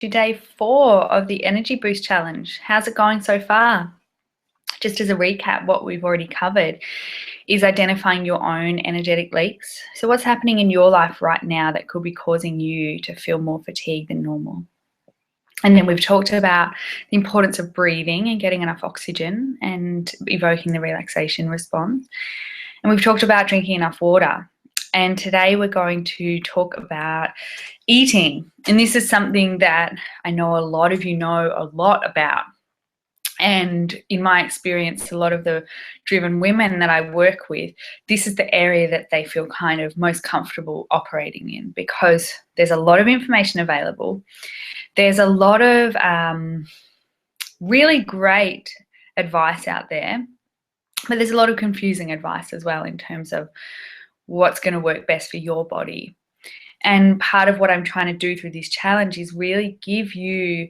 to day 4 of the Energy Boost Challenge. How's it going so far? Just as a recap, what we've already covered is identifying your own energetic leaks. So what's happening in your life right now that could be causing you to feel more fatigued than normal? And then we've talked about the importance of breathing and getting enough oxygen and evoking the relaxation response. And we've talked about drinking enough water. And today we're going to talk about eating. And this is something that I know a lot of you know a lot about. And in my experience, a lot of the driven women that I work with, this is the area that they feel kind of most comfortable operating in, because there's a lot of information available. There's a lot of really great advice out there, but there's a lot of confusing advice as well in terms of what's going to work best for your body. And part of what I'm trying to do through this challenge is really give you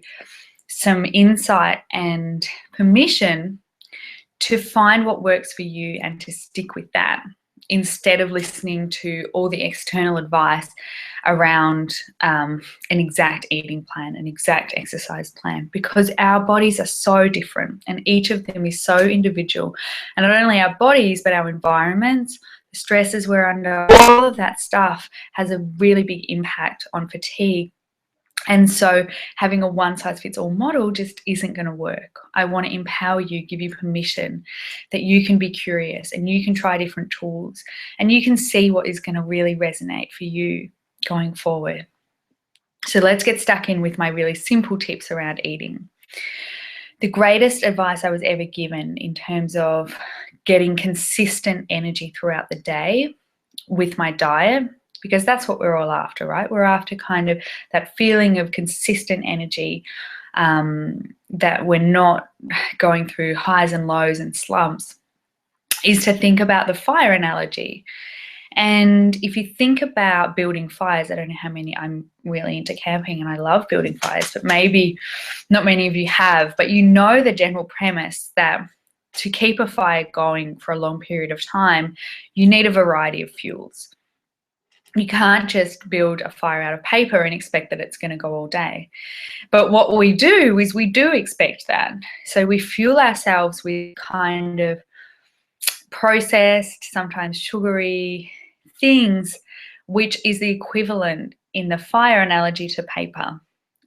some insight and permission to find what works for you and to stick with that, instead of listening to all the external advice around an exact eating plan, an exact exercise plan, because our bodies are so different and each of them is so individual. And not only our bodies, but our environments, the stresses we're under, all of that stuff has a really big impact on fatigue. And so having a one-size-fits-all model just isn't going to work. I want to empower you, give you permission that you can be curious and you can try different tools and you can see what is going to really resonate for you going forward. So let's get stuck in with my really simple tips around eating. The greatest advice I was ever given in terms of getting consistent energy throughout the day with my diet, because that's what we're all after, right? We're after kind of that feeling of consistent energy, that we're not going through highs and lows and slumps, is to think about the fire analogy. And if you think about building fires, I don't know how many, I'm really into camping and I love building fires, but maybe not many of you have, but you know the general premise that to keep a fire going for a long period of time, you need a variety of fuels. You can't just build a fire out of paper and expect that it's going to go all day. But what we do is we do expect that. So we fuel ourselves with kind of processed, sometimes sugary things, which is the equivalent in the fire analogy to paper.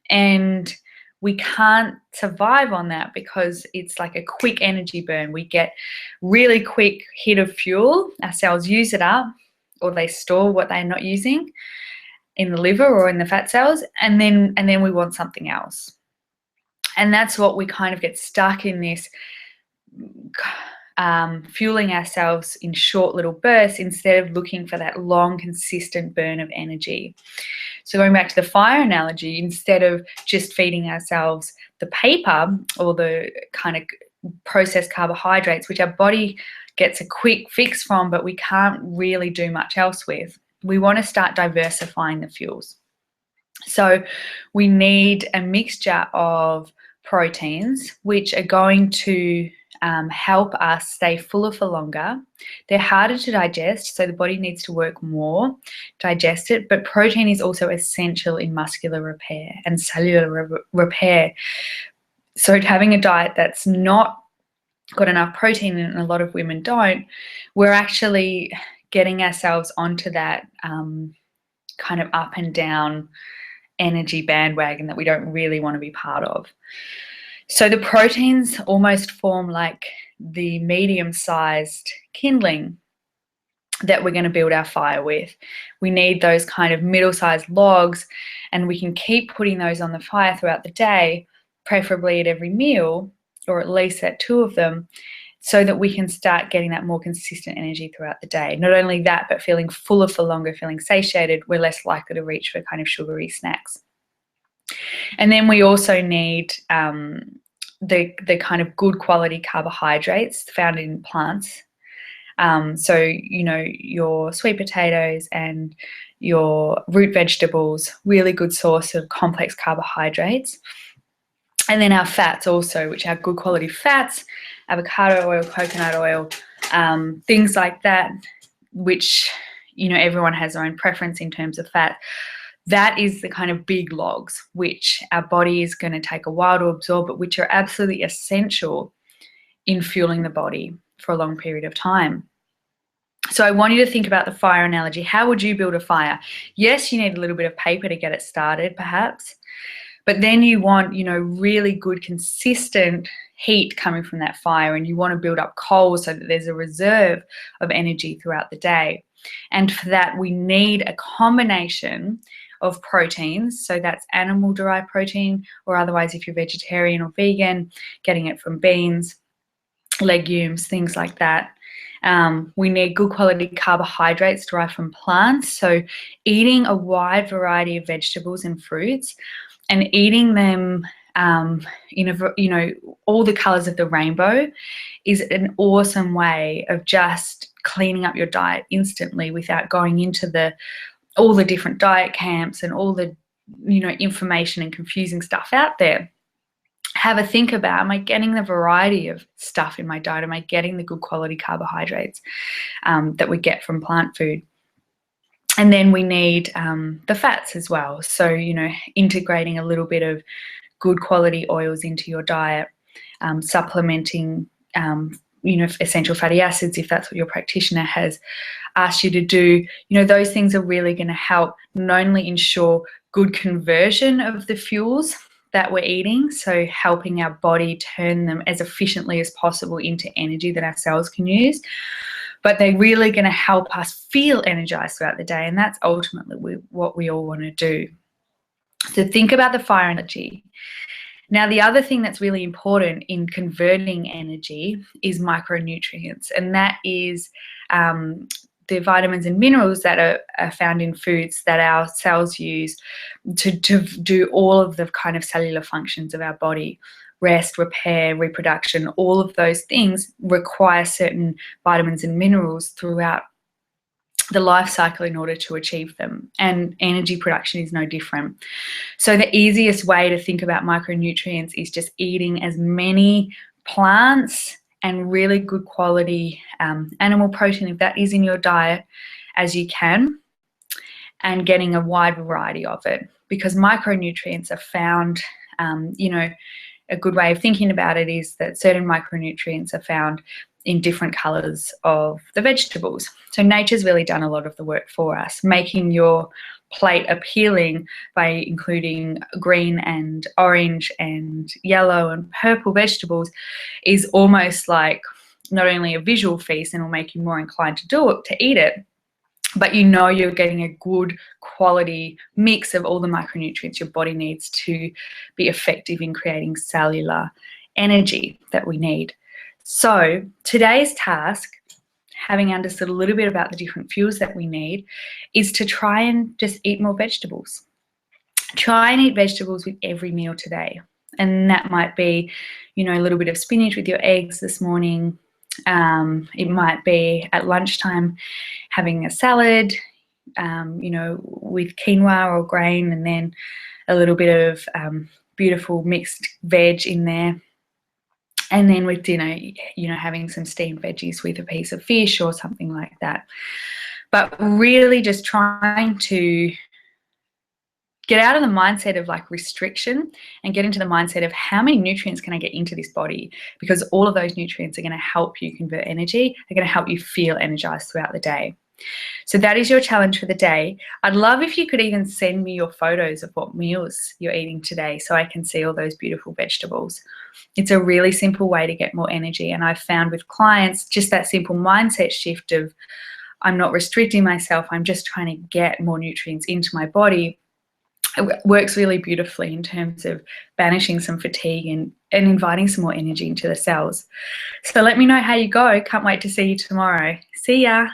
And we can't survive on that because it's like a quick energy burn. We get really quick hit of fuel, our cells use it up, or they store what they're not using in the liver or in the fat cells, and then we want something else. And that's what we kind of get stuck in, this fueling ourselves in short little bursts instead of looking for that long, consistent burn of energy. So going back to the fire analogy, instead of just feeding ourselves the paper or the kind of processed carbohydrates, which our body gets a quick fix from, but we can't really do much else with, we want to start diversifying the fuels. So we need a mixture of proteins, which are going to help us stay fuller for longer. They're harder to digest, so the body needs to work more to digest it, but protein is also essential in muscular repair and cellular repair. So having a diet that's not got enough protein, and a lot of women don't, we're actually getting ourselves onto that kind of up and down energy bandwagon that we don't really want to be part of. So the proteins almost form like the medium-sized kindling that we're going to build our fire with. We need those kind of middle-sized logs, and we can keep putting those on the fire throughout the day, preferably at every meal, or at least at 2 of them, so that we can start getting that more consistent energy throughout the day. Not only that, but feeling fuller for longer, feeling satiated, we're less likely to reach for kind of sugary snacks. And then we also need the kind of good quality carbohydrates found in plants. So, you know, your sweet potatoes and your root vegetables, really good source of complex carbohydrates. And then our fats also, which are good quality fats, avocado oil, coconut oil, things like that, which, you know, everyone has their own preference in terms of fat. That is the kind of big logs which our body is going to take a while to absorb, but which are absolutely essential in fueling the body for a long period of time. So I want you to think about the fire analogy. How would you build a fire? Yes, you need a little bit of paper to get it started, perhaps, but then you want, really good, consistent heat coming from that fire, and you want to build up coals so that there's a reserve of energy throughout the day. And for that, we need a combination of proteins. So that's animal-derived protein, or otherwise, if you're vegetarian or vegan, getting it from beans, legumes, things like that. We need good quality carbohydrates derived from plants. So eating a wide variety of vegetables and fruits, and eating them in all the colors of the rainbow, is an awesome way of just cleaning up your diet instantly without going into all the different diet camps and all the information and confusing stuff out there. Have a think about, am I getting the variety of stuff in my diet? Am I getting the good quality carbohydrates that we get from plant food? And then we need the fats as well. So, integrating a little bit of good quality oils into your diet, supplementing, essential fatty acids, if that's what your practitioner has asked you to do. Those things are really going to help not only ensure good conversion of the fuels that we're eating, so helping our body turn them as efficiently as possible into energy that our cells can use, but they're really going to help us feel energized throughout the day, and that's ultimately what we all want to do. So think about the fire energy. Now, the other thing that's really important in converting energy is micronutrients, and that is the vitamins and minerals that are found in foods that our cells use to do all of the kind of cellular functions of our body. Rest, repair, reproduction, all of those things require certain vitamins and minerals throughout the life cycle in order to achieve them, and energy production is no different. So the easiest way to think about micronutrients is just eating as many plants and really good quality animal protein, if that is in your diet, as you can, and getting a wide variety of it, because micronutrients are found, a good way of thinking about it is that certain micronutrients are found in different colors of the vegetables. So nature's really done a lot of the work for us, making your plate appealing by including green and orange and yellow and purple vegetables is almost like not only a visual feast and will make you more inclined to eat it, but you're getting a good quality mix of all the micronutrients your body needs to be effective in creating cellular energy that we need. So today's task, having understood a little bit about the different fuels that we need, is to try and just eat more vegetables. Try and eat vegetables with every meal today. And that might be, a little bit of spinach with your eggs this morning. It might be at lunchtime having a salad, with quinoa or grain, and then a little bit of beautiful mixed veg in there. And then with dinner, having some steamed veggies with a piece of fish or something like that. But really just trying to get out of the mindset of like restriction and get into the mindset of how many nutrients can I get into this body, because all of those nutrients are going to help you convert energy. They're going to help you feel energized throughout the day. So that is your challenge for the day. I'd love if you could even send me your photos of what meals you're eating today so I can see all those beautiful vegetables. It's a really simple way to get more energy. And I've found with clients just that simple mindset shift of I'm not restricting myself, I'm just trying to get more nutrients into my body. It works really beautifully in terms of banishing some fatigue and inviting some more energy into the cells. So let me know how you go. Can't wait to see you tomorrow. See ya.